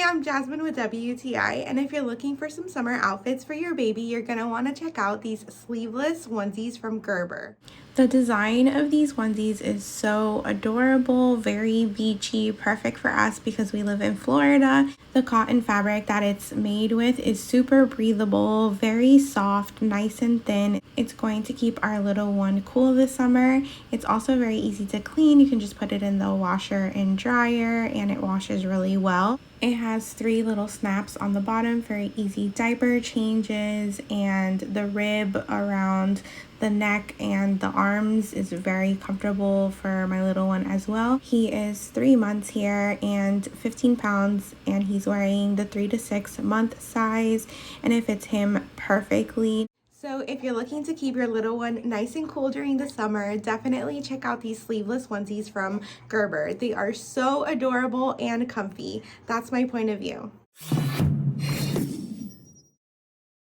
I'm Jasmine with WTI, and if you're looking for some summer outfits for your baby, you're going to want to check out these sleeveless onesies from Gerber. The design of these onesies is so adorable, very beachy, perfect for us because we live in Florida. The cotton fabric that it's made with is super breathable, very soft, nice and thin. It's going to keep our little one cool this summer. It's also very easy to clean. You can just put it in the washer and dryer and it washes really well. It has 3 little snaps on the bottom for easy diaper changes, and the rib around the neck and the arms is very comfortable for my little one as well. He is 3 months here and 15 pounds, and he's wearing the 3 to 6 month size, and it fits him perfectly. So if you're looking to keep your little one nice and cool during the summer, definitely check out these sleeveless onesies from Gerber. They are so adorable and comfy. That's my point of view.